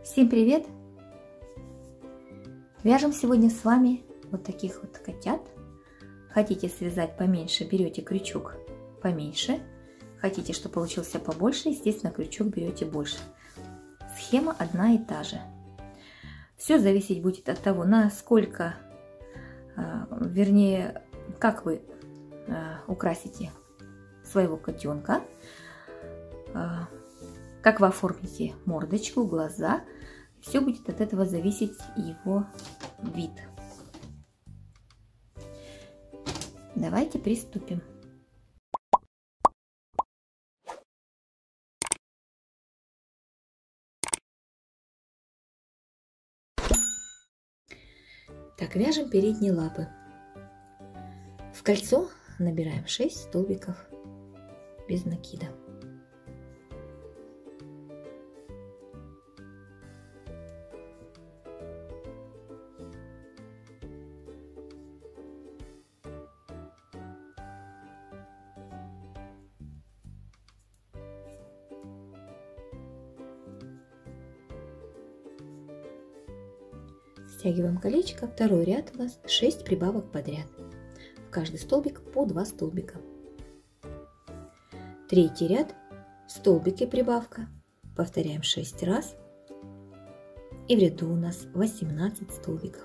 Всем привет! Вяжем сегодня с вами вот таких вот котят. Хотите связать поменьше, берете крючок поменьше. Хотите, чтобы получился побольше, естественно, крючок берете больше. Схема одна и та же. Все зависеть будет от того, насколько, вернее, как вы украсите своего котенка, как вы оформите мордочку, глаза. Все будет от этого зависеть его вид. Давайте приступим. Так, вяжем передние лапы. В кольцо набираем 6 столбиков без накида. Стягиваем колечко, второй ряд у нас 6 прибавок подряд. В каждый столбик по 2 столбика. Третий ряд, столбики прибавка, повторяем 6 раз. И в ряду у нас 18 столбиков.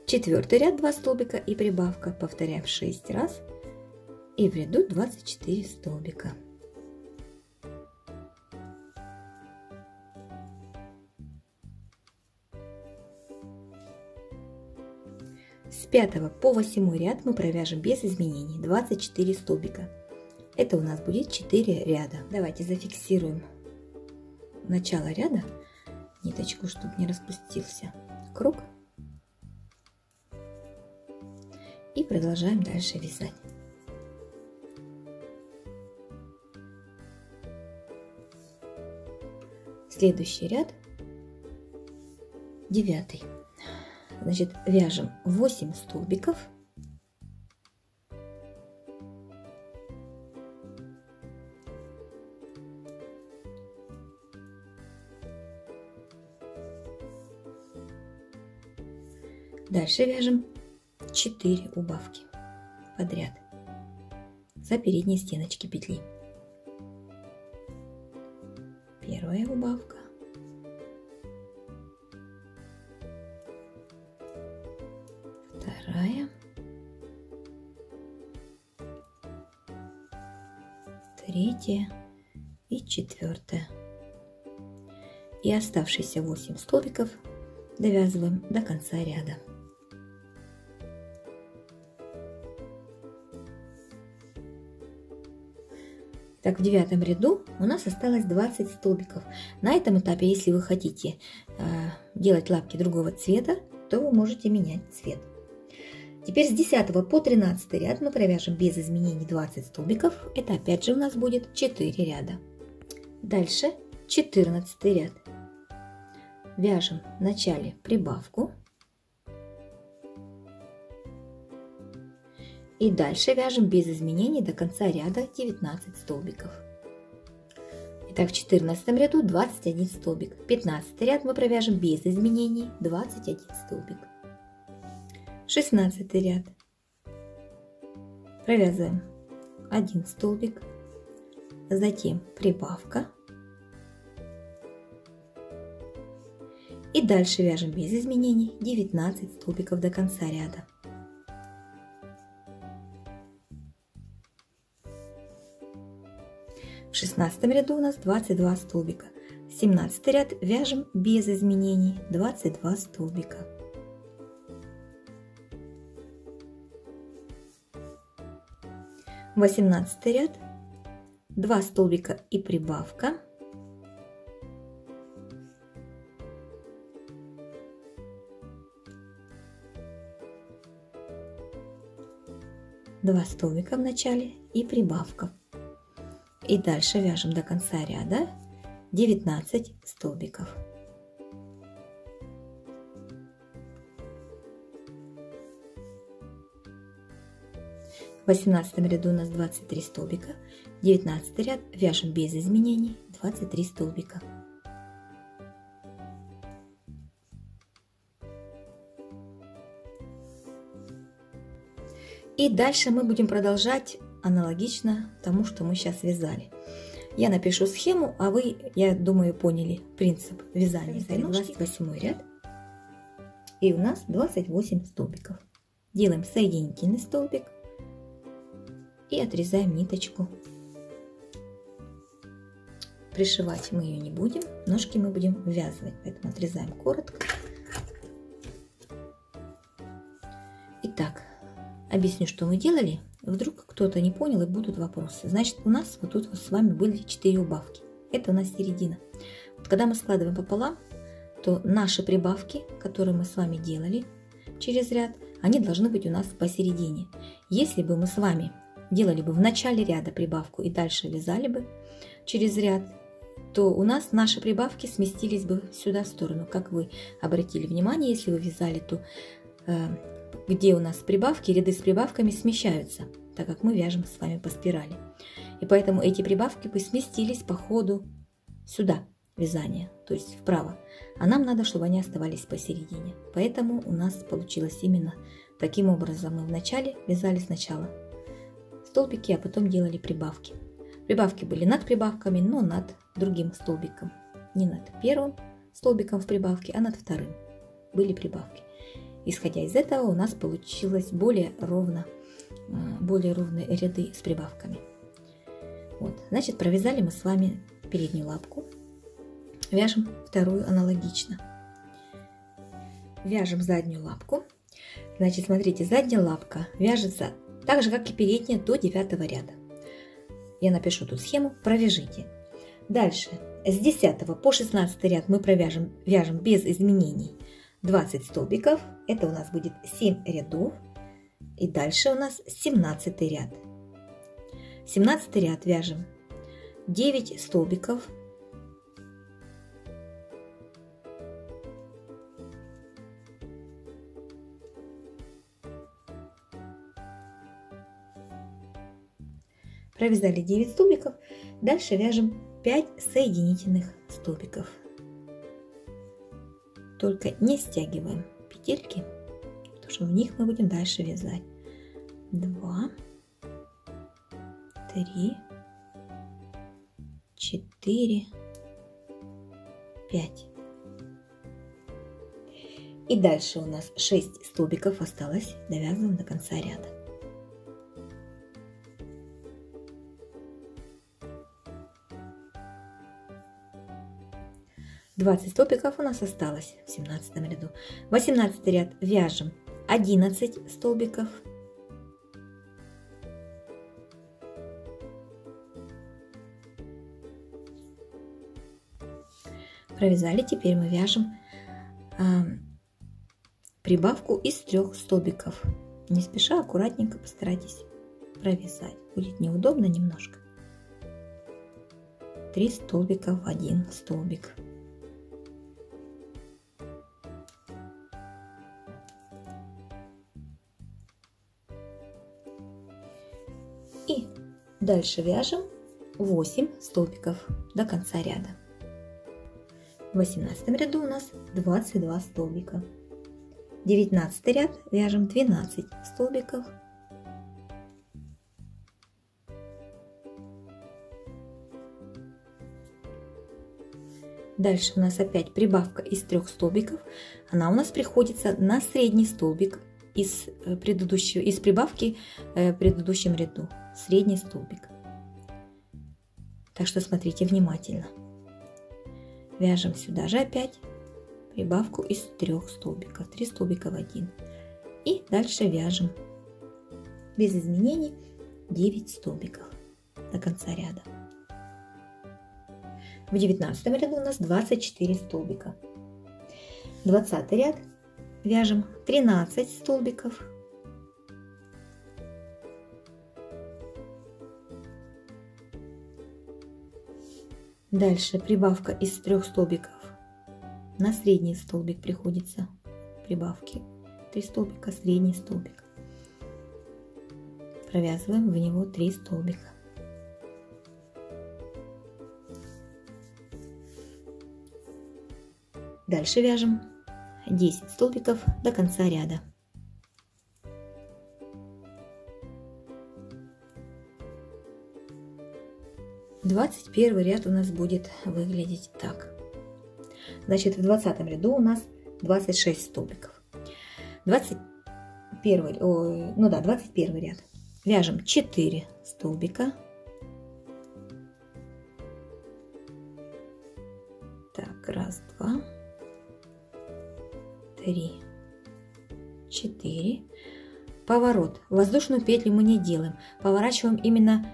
Четвертый ряд 2 столбика и прибавка, повторяем 6 раз. И в ряду 24 столбика. С 5 по 8 ряд мы провяжем без изменений 24 столбика. Это у нас будет 4 ряда. Давайте зафиксируем начало ряда, ниточку, чтобы не распустился круг. И продолжаем дальше вязать. Следующий ряд, 9. Значит, вяжем 8 столбиков. Дальше вяжем 4 убавки подряд за передние стеночки петли. Первая убавка, вторая, третья и четвертая. И оставшиеся 8 столбиков довязываем до конца ряда. Так, в 9 ряду у нас осталось 20 столбиков. На этом этапе, если вы хотите делать лапки другого цвета, то вы можете менять цвет. Теперь с 10 по 13 ряд мы провяжем без изменений 20 столбиков. Это опять же у нас будет 4 ряда. Дальше 14 ряд. Вяжем в начале прибавку. И дальше вяжем без изменений до конца ряда 19 столбиков. Итак, в 14 ряду 21 столбик. 15 ряд мы провяжем без изменений 21 столбик. 16 ряд. Провязываем 1 столбик. Затем прибавка. И дальше вяжем без изменений 19 столбиков до конца ряда. В 16 ряду у нас 22 столбика. 17 ряд вяжем без изменений 22 столбика. В 18 ряд 2 столбика и прибавка. Два столбика в начале и прибавка. И дальше вяжем до конца ряда 19 столбиков. В 18 ряду у нас 23 столбика. 19 ряд вяжем без изменений 23 столбика. И дальше мы будем продолжать аналогично тому, что мы сейчас вязали. Я напишу схему, а вы, я думаю, поняли принцип вязания. 28 ряд. И у нас 28 столбиков. Делаем соединительный столбик и отрезаем ниточку. Пришивать мы ее не будем, ножки мы будем ввязывать, поэтому отрезаем коротко. Итак, объясню, что мы делали. Вдруг кто-то не понял и будут вопросы. Значит, у нас вот тут вот с вами были 4 убавки. Это у нас середина. Вот когда мы складываем пополам, то наши прибавки, которые мы с вами делали через ряд, они должны быть у нас посередине. Если бы мы с вами делали бы в начале ряда прибавку и дальше вязали бы через ряд, то у нас наши прибавки сместились бы сюда в сторону. Как вы обратили внимание, если вы вязали, то где у нас прибавки, ряды с прибавками смещаются, так как мы вяжем с вами по спирали. И поэтому эти прибавки бы сместились по ходу сюда вязания, то есть вправо. А нам надо, чтобы они оставались посередине. Поэтому у нас получилось именно таким образом. Мы вначале вязали сначала столбики, а потом делали прибавки. Прибавки были над прибавками, но над другим столбиком. Не над первым столбиком в прибавке, а над вторым были прибавки. Исходя из этого у нас получилось более ровные ряды с прибавками. Вот, значит, провязали мы с вами переднюю лапку. Вяжем вторую аналогично. Вяжем заднюю лапку. Значит, смотрите, задняя лапка вяжется так же, как и передняя, до 9 ряда. Я напишу тут схему, провяжите. Дальше, с 10 по 16 ряд мы вяжем без изменений 20 столбиков. Это у нас будет 7 рядов. И дальше у нас 17 ряд. 17 ряд вяжем 9 столбиков. Провязали 9 столбиков. Дальше вяжем 5 соединительных столбиков. Только не стягиваем петельки, потому что в них мы будем дальше вязать. 2, 3, 4, 5. И дальше у нас 6 столбиков осталось. Довязываем до конца ряда. — 20 столбиков у нас осталось в 17 ряду. 18 ряд вяжем 11 столбиков. Провязали, теперь мы вяжем прибавку из 3 столбиков. Не спеша, аккуратненько постарайтесь провязать. Будет неудобно немножко. 3 столбика в 1 столбик. И дальше вяжем 8 столбиков до конца ряда. В 18 ряду у нас 22 столбика. 19 ряд вяжем 12 столбиков. Дальше у нас опять прибавка из 3 столбиков. Она у нас приходится на средний столбик из прибавки в предыдущем ряду. Средний столбик. Так что смотрите внимательно. Вяжем сюда же опять прибавку из 3 столбиков. 3 столбика в 1. И дальше вяжем без изменений 9 столбиков до конца ряда. В 19 ряду у нас 24 столбика. 20 ряд вяжем 13 столбиков. Дальше прибавка из 3 столбиков. На средний столбик приходится прибавки. 3 столбика, средний столбик. Провязываем в него 3 столбика. Дальше вяжем 10 столбиков до конца ряда. Двадцать первый ряд у нас будет выглядеть так. Значит, в 20 ряду у нас 26 столбиков. 21 ряд. Вяжем 4 столбика. Так, раз, два, 3, 4. Поворот. Воздушную петлю мы не делаем. Поворачиваем именно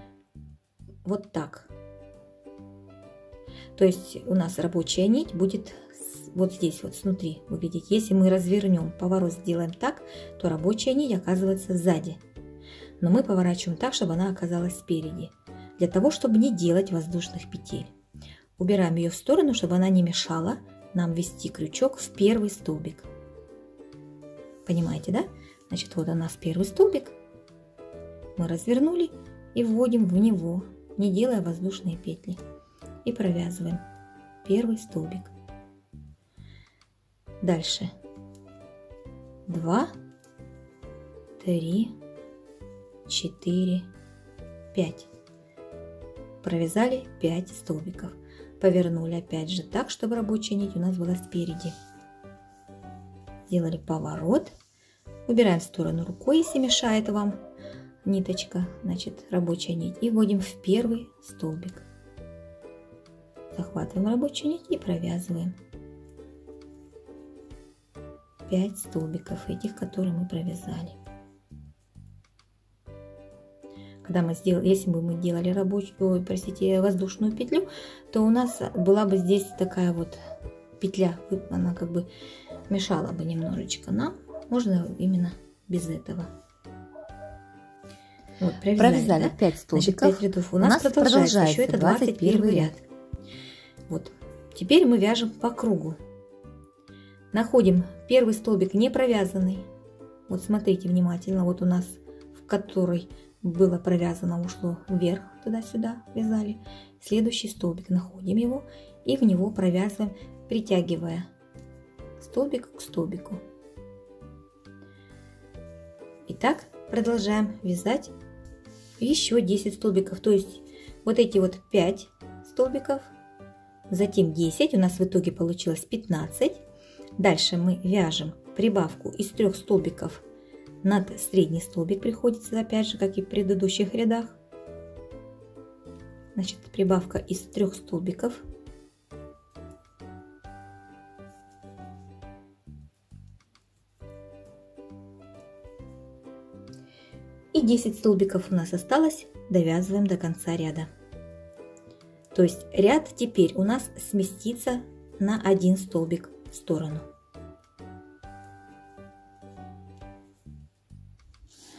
вот так. То есть у нас рабочая нить будет вот здесь вот снутри выглядеть. Если мы развернем, поворот сделаем так, то рабочая нить оказывается сзади. Но мы поворачиваем так, чтобы она оказалась спереди. Для того, чтобы не делать воздушных петель. Убираем ее в сторону, чтобы она не мешала нам ввести крючок в первый столбик. Понимаете, да? Значит, вот у нас первый столбик. Мы развернули и вводим в него, не делая воздушные петли. И провязываем первый столбик. Дальше 2, 3, 4, 5. Провязали 5 столбиков. Повернули опять же так, чтобы рабочая нить у нас была спереди. Сделали поворот. Убираем в сторону рукой, если мешает вам ниточка, значит рабочая нить. И вводим в первый столбик. Захватываем рабочую нить и провязываем 5 столбиков этих, которые мы провязали. Когда мы сделали, если бы мы делали воздушную петлю, то у нас была бы здесь такая вот петля, она как бы мешала бы немножечко нам. Можно именно без этого. Вот, провязали, да? 5 столбиков. Значит, 5 рядов. У нас продолжается еще это 21 ряд. Вот. Теперь мы вяжем по кругу. Находим первый столбик не провязанный. Вот смотрите внимательно. Вот у нас, в который было провязано, ушло вверх, туда-сюда вязали. Следующий столбик находим его и в него провязываем, притягивая столбик к столбику. Итак, продолжаем вязать еще 10 столбиков. То есть вот эти вот 5 столбиков, затем 10, у нас в итоге получилось 15. Дальше мы вяжем прибавку из 3 столбиков над средний столбик, приходится опять же, как и в предыдущих рядах. Значит, прибавка из 3 столбиков. И 10 столбиков у нас осталось, довязываем до конца ряда. То есть ряд теперь у нас сместится на 1 столбик в сторону.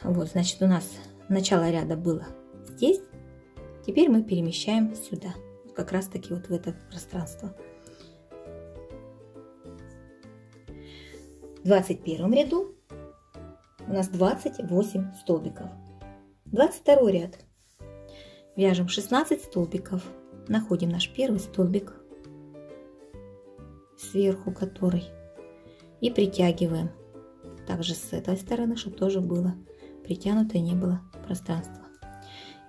Вот, значит, у нас начало ряда было здесь. Теперь мы перемещаем сюда, как раз таки вот в это пространство. В 21 ряду у нас 28 столбиков. 22 ряд. Вяжем 16 столбиков. Находим наш первый столбик, сверху который, и притягиваем. Также с этой стороны, чтобы тоже было притянуто и не было пространства.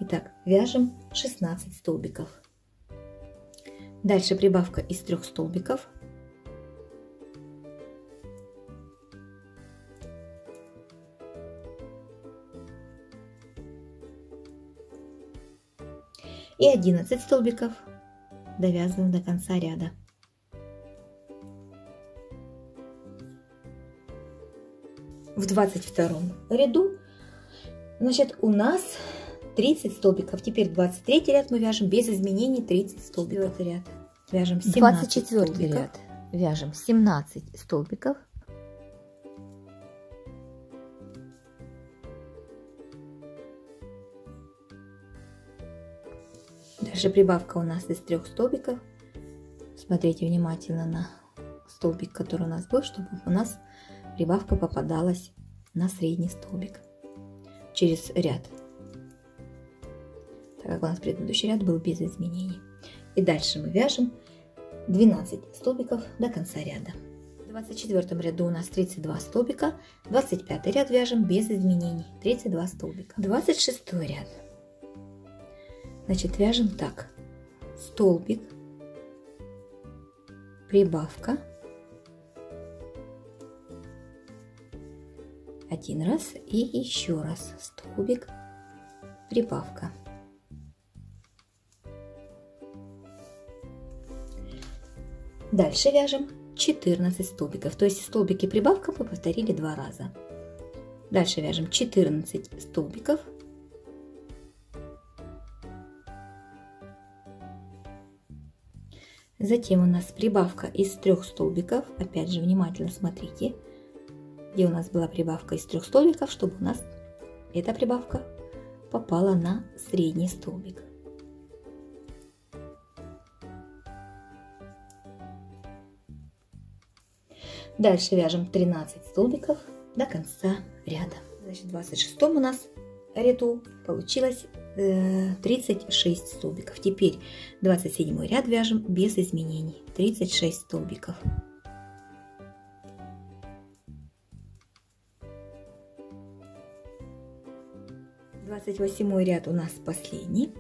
Итак, вяжем 16 столбиков. Дальше прибавка из 3 столбиков. И 11 столбиков довязываем до конца ряда. В 22 ряду, значит, у нас 30 столбиков. Теперь 23 ряд мы вяжем без изменений 30 столбиков. Ряд вяжем 17 24 ряд вяжем 17 столбиков. Дальше прибавка у нас из 3 столбиков. Смотрите внимательно на столбик, который у нас был, чтобы у нас прибавка попадалась на средний столбик через ряд, так как у нас предыдущий ряд был без изменений. И дальше мы вяжем 12 столбиков до конца ряда. В 24 ряду у нас 32 столбика, 25 ряд вяжем без изменений, 32 столбика. 26 ряд. Значит, вяжем так: столбик, прибавка, один раз и еще раз столбик, прибавка. Дальше вяжем 14 столбиков, то есть столбики прибавка мы повторили 2 раза. Дальше вяжем 14 столбиков, затем у нас прибавка из 3 столбиков. Опять же внимательно смотрите, где у нас была прибавка из 3 столбиков, чтобы у нас эта прибавка попала на средний столбик. Дальше вяжем 13 столбиков до конца ряда. Значит, в 26 у нас ряду получилось 36 столбиков. Теперь 27 ряд вяжем без изменений, 36 столбиков. Двадцать 28 ряд у нас последний.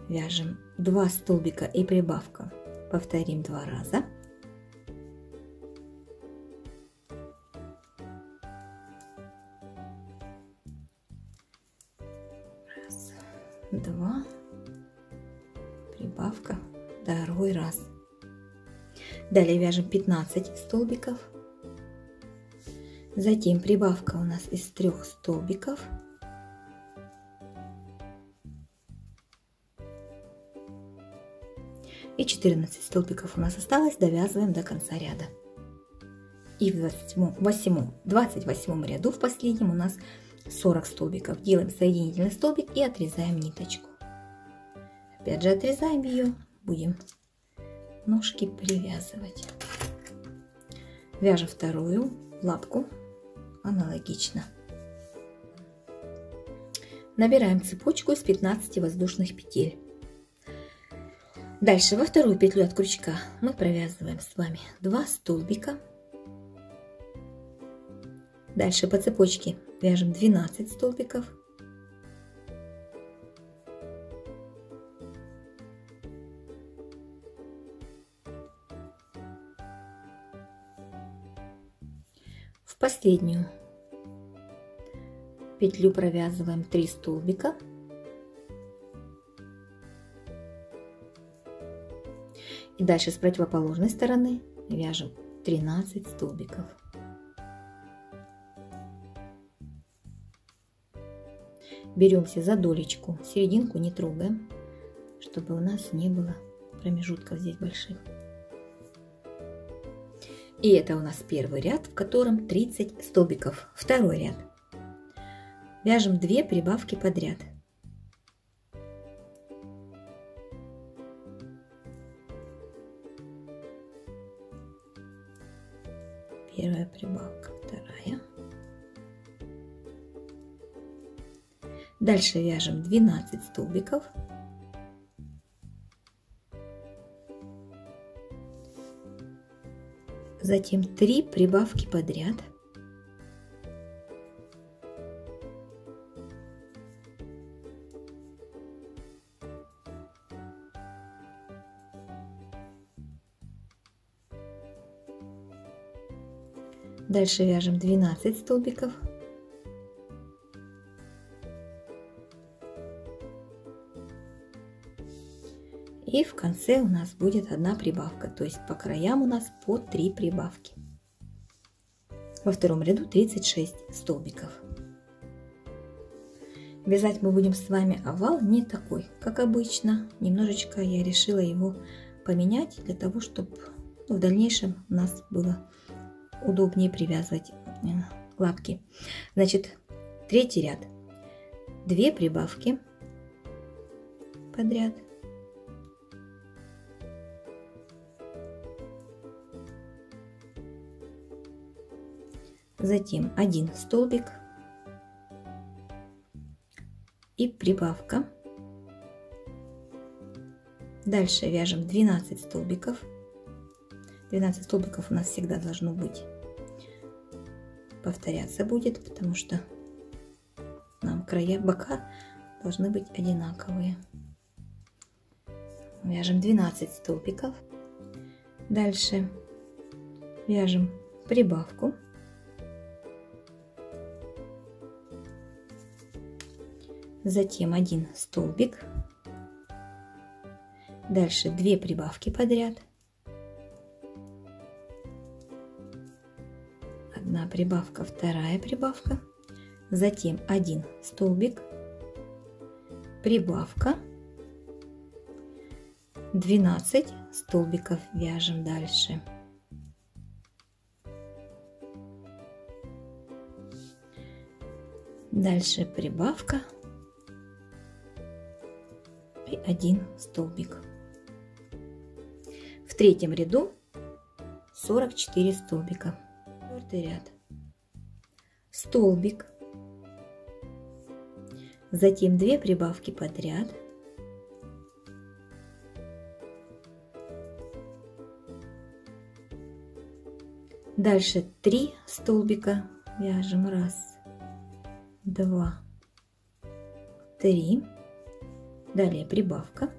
Вяжем 2 столбика и прибавка. Повторим 2 раза. Раз, 2, прибавка, 2 раз. Далее вяжем 15 столбиков. Затем прибавка у нас из 3 столбиков. И 14 столбиков у нас осталось, довязываем до конца ряда. И в 28 ряду в последнем у нас 40 столбиков. Делаем соединительный столбик и отрезаем ниточку. Опять же отрезаем ее, будем ножки привязывать. Вяжем вторую лапку аналогично. Набираем цепочку из 15 воздушных петель. Дальше во вторую петлю от крючка мы провязываем с вами 2 столбика. Дальше по цепочке вяжем 12 столбиков. В последнюю петлю провязываем 3 столбика. И дальше с противоположной стороны вяжем 13 столбиков. Беремся за долечку, серединку не трогаем, чтобы у нас не было промежутков здесь больших. И это у нас первый ряд, в котором 30 столбиков. Второй ряд. Вяжем 2 прибавки подряд. Первая прибавка, вторая. Дальше вяжем 12 столбиков. Затем 3 прибавки подряд. Дальше вяжем 12 столбиков. И в конце у нас будет 1 прибавка, то есть по краям у нас по 3 прибавки. Во втором ряду 36 столбиков. Вязать мы будем с вами овал не такой, как обычно. Немножечко я решила его поменять для того, чтобы в дальнейшем у нас было удобнее привязывать лапки. Значит, третий ряд. 2 прибавки подряд. затем 1 столбик и прибавка. Дальше вяжем 12 столбиков. 12 столбиков у нас всегда должно быть. Повторяться будет, потому что нам края, бока должны быть одинаковые. Вяжем 12 столбиков. Дальше вяжем прибавку. Затем 1 столбик. Дальше 2 прибавки подряд. 1 прибавка, 2 прибавка. Затем 1 столбик, прибавка. 12 столбиков вяжем дальше. Дальше прибавка и 1 столбик. В третьем ряду 44 столбика. Четвертый ряд. Столбик. Затем 2 прибавки подряд. Дальше 3 столбика вяжем. 1, 2, 3. Далее прибавка.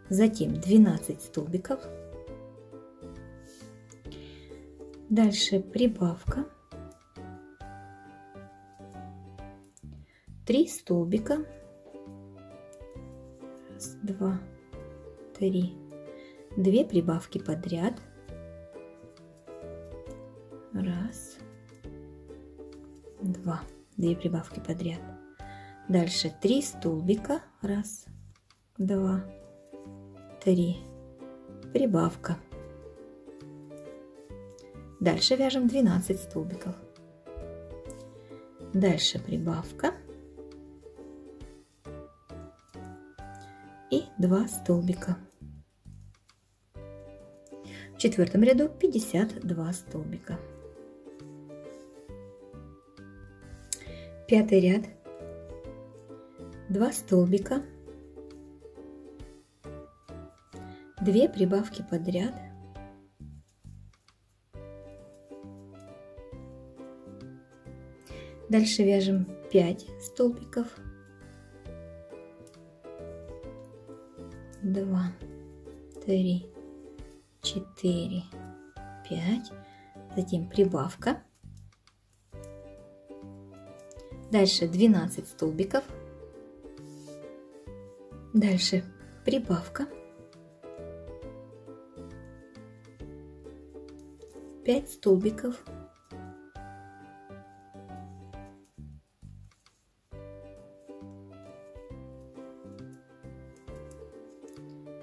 Затем 12 столбиков. Дальше прибавка. 3 столбика. 1, 2, 3. 2 прибавки подряд. 1, 2. 2 прибавки подряд. Дальше 3 столбика. 1, 2, 3. Прибавка. Дальше вяжем 12 столбиков. Дальше прибавка. И 2 столбика. В четвертом ряду 52 столбика. Пятый ряд. 2 столбика. 2 прибавки подряд. Дальше вяжем 5 столбиков. 2, 3, 4, 5. Затем прибавка. Дальше 12 столбиков. Дальше прибавка. 5 столбиков.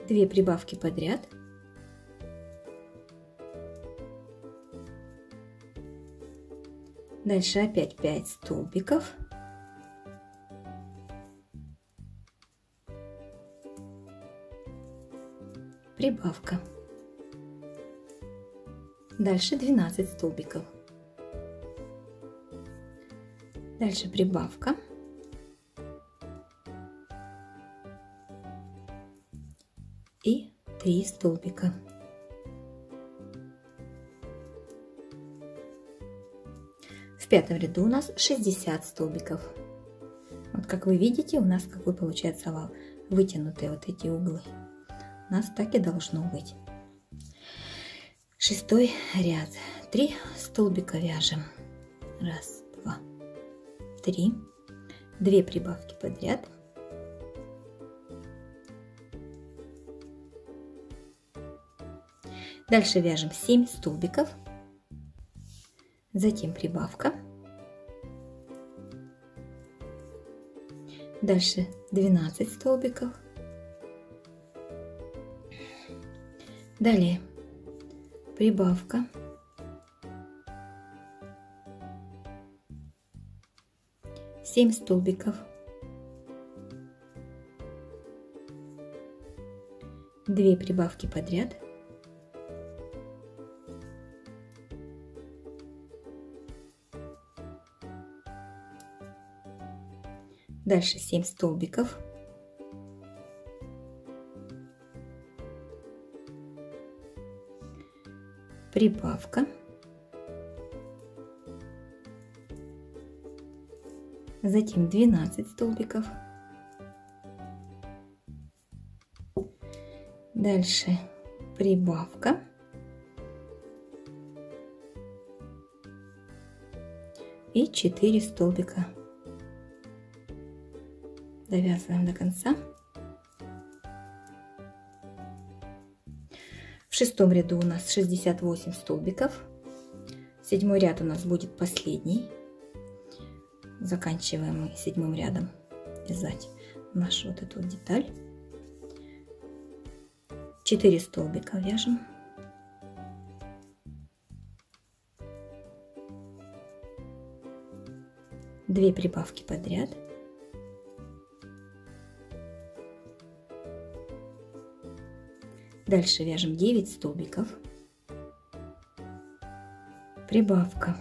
Две прибавки подряд. Дальше опять 5 столбиков. Прибавка. Дальше 12 столбиков. Дальше прибавка. И 3 столбика. В пятом ряду у нас 60 столбиков. Вот как вы видите, у нас какой получается овал. Вытянутые вот эти углы. У нас так и должно быть. Шестой ряд. 3 столбика вяжем. 1, 2, 3. 2 прибавки подряд. Дальше вяжем 7 столбиков. Затем прибавка. Дальше 12 столбиков. Далее прибавка. Семь столбиков. 2 прибавки подряд. Дальше 7 столбиков. Прибавка. Затем 12 столбиков. Дальше прибавка. И 4 столбика. Довязываем до конца. В шестом ряду у нас 68 столбиков. Седьмой ряд у нас будет последний. Заканчиваем мы седьмым рядом вязать нашу вот эту деталь. 4 столбика вяжем. Две прибавки подряд. Дальше вяжем 9 столбиков. Прибавка.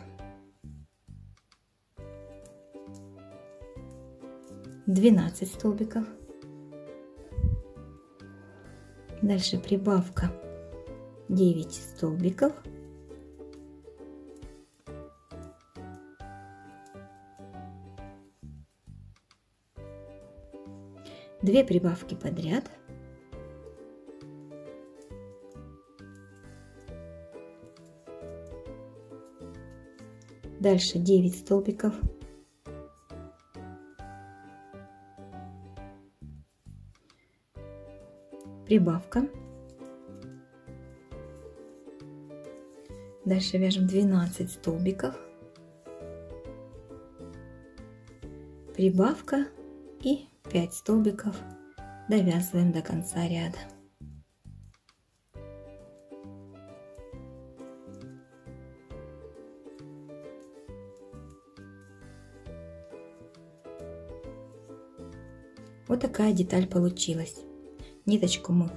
12 столбиков. Дальше прибавка 9 столбиков. Две прибавки подряд. Дальше 9 столбиков. Прибавка. Дальше вяжем 12 столбиков. Прибавка и 5 столбиков довязываем до конца ряда. Вот такая деталь получилась. Ниточку мы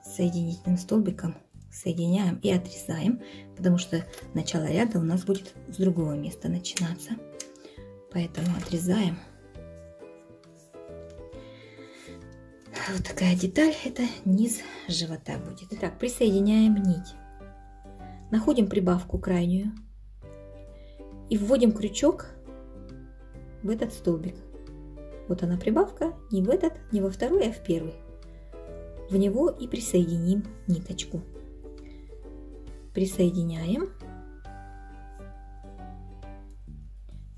соединительным столбиком соединяем и отрезаем, потому что начало ряда у нас будет с другого места начинаться. Поэтому отрезаем. Вот такая деталь, это низ живота будет. Итак, присоединяем нить. Находим прибавку крайнюю и вводим крючок в этот столбик. Вот она прибавка, не в этот, не во второй, а в первый. В него и присоединим ниточку. Присоединяем.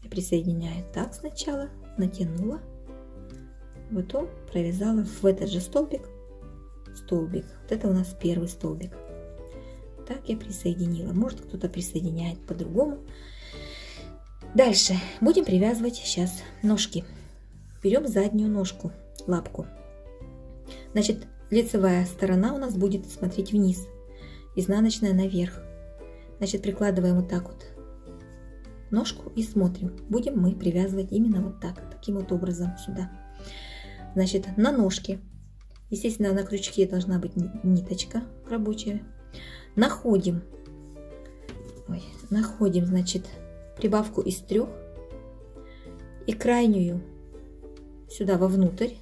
Я присоединяю так сначала, натянула, потом провязала в этот же столбик. Вот это у нас первый столбик. Так я присоединила. Может, кто-то присоединяет по-другому. Дальше будем привязывать сейчас ножки. Берем заднюю ножку, лапку. Значит, лицевая сторона у нас будет смотреть вниз, изнаночная наверх. Значит, прикладываем вот так вот ножку и смотрим. Будем мы привязывать именно вот так, таким вот образом сюда. Значит, на ножке, естественно, на крючке должна быть ниточка рабочая. Находим, значит, прибавку из 3 и крайнюю сюда вовнутрь,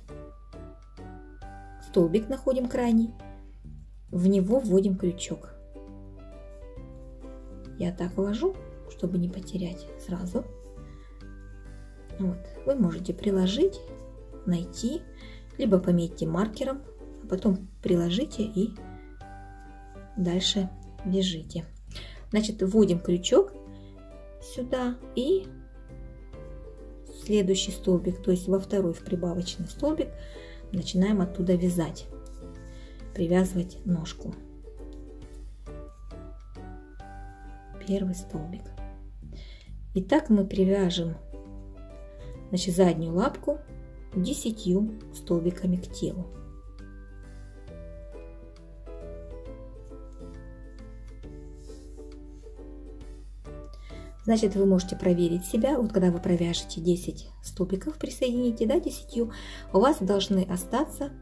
столбик находим крайний, в него вводим крючок. Я так ввожу, чтобы не потерять сразу. Вот. Вы можете приложить, найти, либо пометьте маркером, а потом приложите и дальше вяжите. Значит, вводим крючок сюда и следующий столбик, то есть во второй в прибавочный столбик, начинаем оттуда вязать, привязывать ножку. Первый столбик. И так мы привяжем, значит, заднюю лапку 10 столбиками к телу. Значит, вы можете проверить себя. Вот когда вы провяжете 10 столбиков, присоедините, да, 10, у вас должны остаться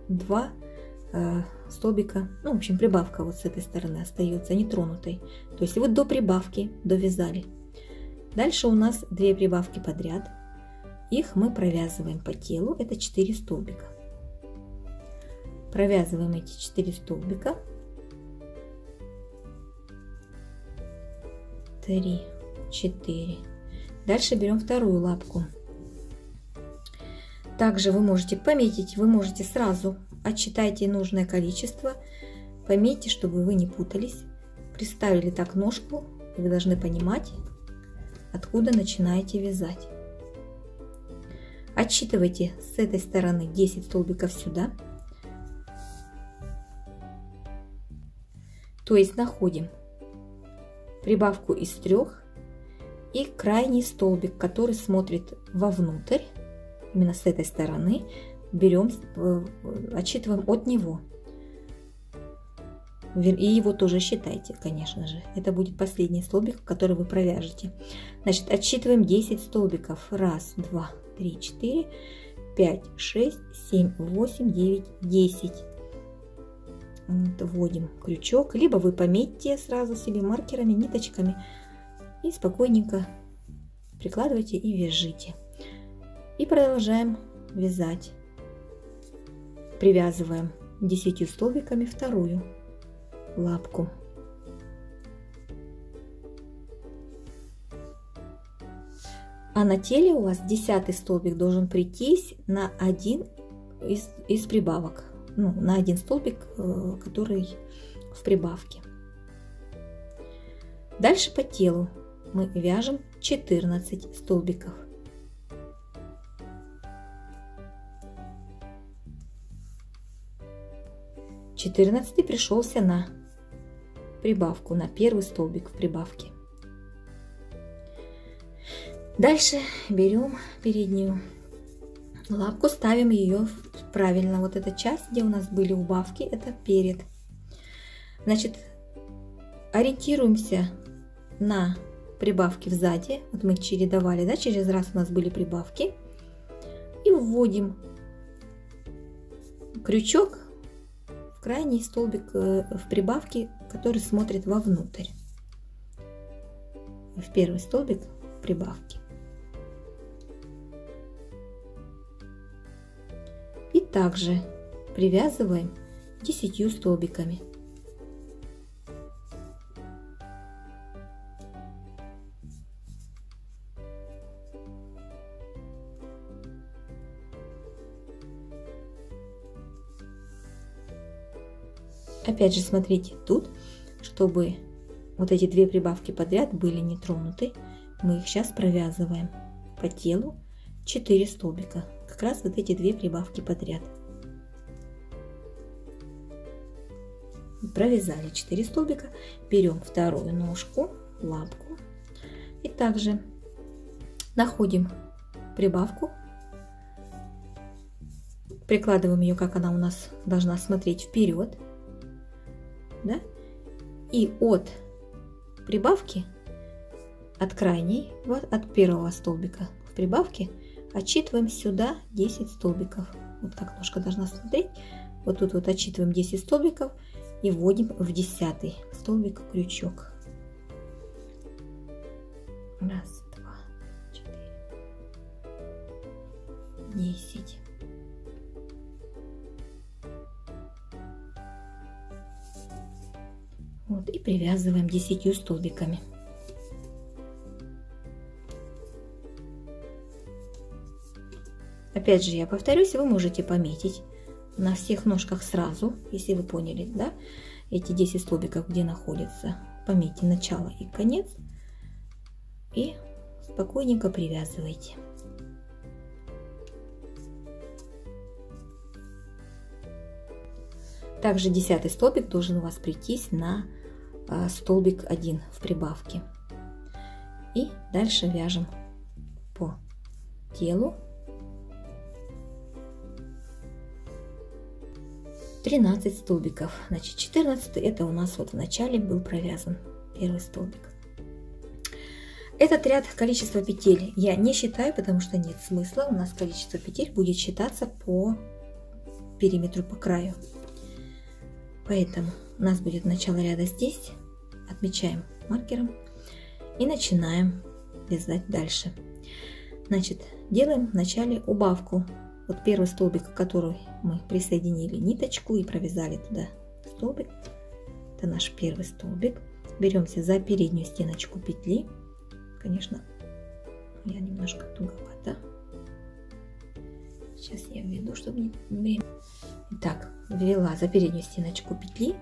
2 столбика. Ну, в общем, прибавка вот с этой стороны остается нетронутой. То есть вы до прибавки довязали. Дальше у нас 2 прибавки подряд. Их мы провязываем по телу, это 4 столбика. Провязываем эти 4 столбика. 3, 4. Дальше берем вторую лапку. Также вы можете пометить, вы можете сразу отсчитайте нужное количество, пометьте, чтобы вы не путались. Приставили так ножку, и вы должны понимать, откуда начинаете вязать. Отсчитывайте с этой стороны 10 столбиков сюда. То есть находим прибавку из 3 и крайний столбик, который смотрит вовнутрь, именно с этой стороны, берем, отсчитываем от него. И его тоже считайте, конечно же. Это будет последний столбик, который вы провяжете. Значит, отсчитываем 10 столбиков. 1, 2, 3, 4, 5, 6, 7, 8, 9, 10. Вводим крючок, либо вы пометьте сразу себе маркерами, ниточками и спокойненько прикладывайте и вяжите. И продолжаем вязать. Привязываем 10 столбиками вторую лапку. А на теле у вас 10 столбик должен прийтись на один из прибавок. Ну, на один столбик, который в прибавке. Дальше по телу мы вяжем 14 столбиков. Четырнадцатый пришелся на прибавку, на первый столбик в прибавке. Дальше берем переднюю лапку, ставим ее правильно. Вот эта часть, где у нас были убавки, это перед. Значит, ориентируемся на прибавки сзади. Вот мы их чередовали, да, через раз у нас были прибавки. И вводим крючок в крайний столбик в прибавке, который смотрит вовнутрь. В первый столбик прибавки. И также привязываем 10 столбиками. Опять же, смотрите, тут, чтобы вот эти 2 прибавки подряд были не тронуты, мы их сейчас провязываем по телу 4 столбика. Как раз вот эти 2 прибавки подряд. Провязали 4 столбика, берем вторую ножку, лапку и также находим прибавку, прикладываем ее, как она у нас должна смотреть, вперед, да? И от прибавки, от крайней, вот от первого столбика в прибавке, отсчитываем сюда 10 столбиков. Вот так ножка должна смотреть. Вот тут вот отсчитываем 10 столбиков и вводим в 10 столбик крючок. 1, 2, 4, 10. Вот, и привязываем 10 столбиками. Опять же, я повторюсь, вы можете пометить на всех ножках сразу, если вы поняли, да, эти 10 столбиков, где находятся. Пометьте начало и конец и спокойненько привязывайте. Также 10 столбик должен у вас прийтись на столбик 1 в прибавке. И дальше вяжем по телу 13 столбиков. Значит, 14 это у нас вот в начале был провязан первый столбик. Этот ряд, количество петель я не считаю, потому что нет смысла. У нас количество петель будет считаться по периметру, по краю. Поэтому у нас будет начало ряда здесь. Отмечаем маркером и начинаем вязать дальше. Значит, делаем вначале убавку. Вот первый столбик, в который мы присоединили ниточку и провязали туда столбик. Это наш первый столбик. Беремся за переднюю стеночку петли. Конечно, я немножко туговато. Сейчас я введу, чтобы не время. Итак, ввела за переднюю стеночку петли.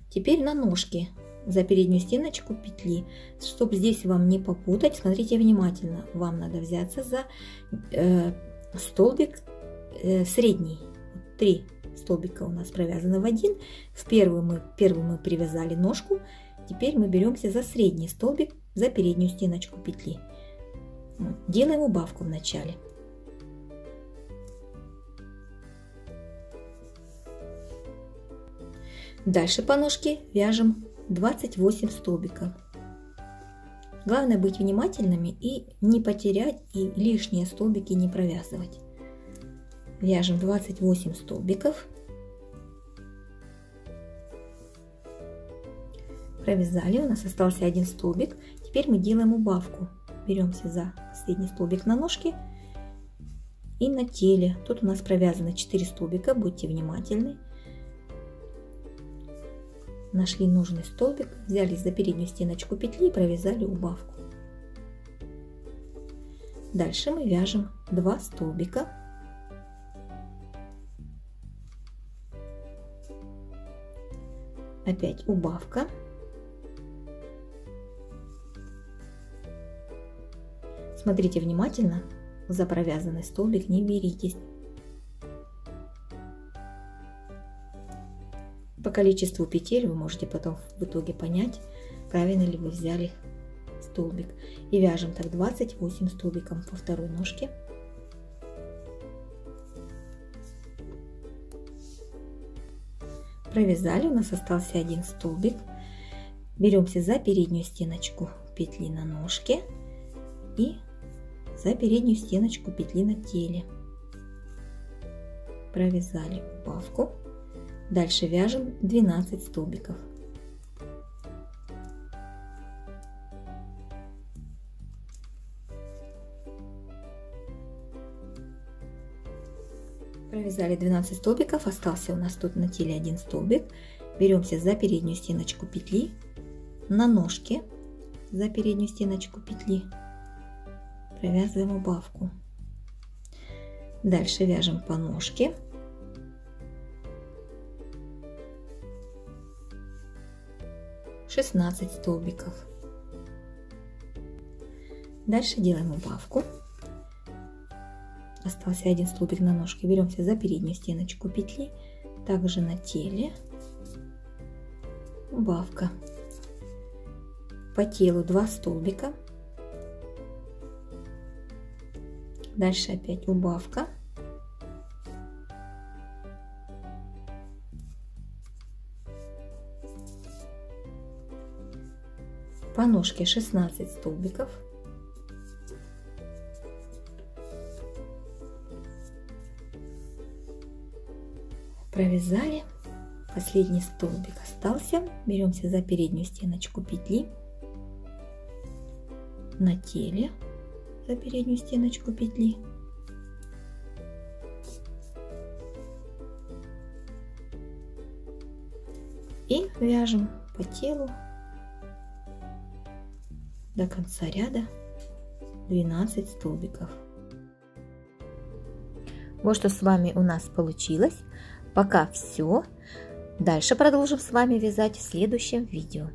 Теперь на ножки за переднюю стеночку петли. Чтобы здесь вам не попутать, смотрите внимательно. Вам надо взяться за столбик средний. 3 столбика у нас провязаны в один. В первый мы привязали ножку. Теперь мы беремся за средний столбик за переднюю стеночку петли. Делаем убавку в начале. Дальше по ножке вяжем 28 столбиков. Главное быть внимательными и не потерять, и лишние столбики не провязывать. Вяжем 28 столбиков. Провязали, у нас остался один столбик. Теперь мы делаем убавку. Беремся за средний столбик на ножке и на теле. Тут у нас провязано 4 столбика, будьте внимательны. Нашли нужный столбик, взялись за переднюю стеночку петли и провязали убавку. Дальше мы вяжем 2 столбика. Опять убавка. Смотрите внимательно, за провязанный столбик не беритесь. По количеству петель вы можете потом в итоге понять, правильно ли вы взяли столбик. И вяжем так 28 столбиков по второй ножке. Провязали, у нас остался один столбик. Беремся за переднюю стеночку петли на ножке и за переднюю стеночку петли на теле. Провязали убавку. Дальше вяжем 12 столбиков. Провязали 12 столбиков, остался у нас тут на теле один столбик. Беремся за переднюю стеночку петли на ножке, за переднюю стеночку петли, провязываем убавку. Дальше вяжем по ножке. (16 столбиков). Дальше делаем убавку. Остался один столбик на ножке. Беремся за переднюю стеночку петли, также на теле. Убавка. По телу 2 столбика. Дальше опять убавка. По ножке 16 столбиков. Провязали. Последний столбик остался. Беремся за переднюю стеночку петли на теле, за переднюю стеночку петли. И вяжем по телу до конца ряда 12 столбиков. Вот что с вами у нас получилось. Пока все. Дальше продолжим с вами вязать в следующем видео.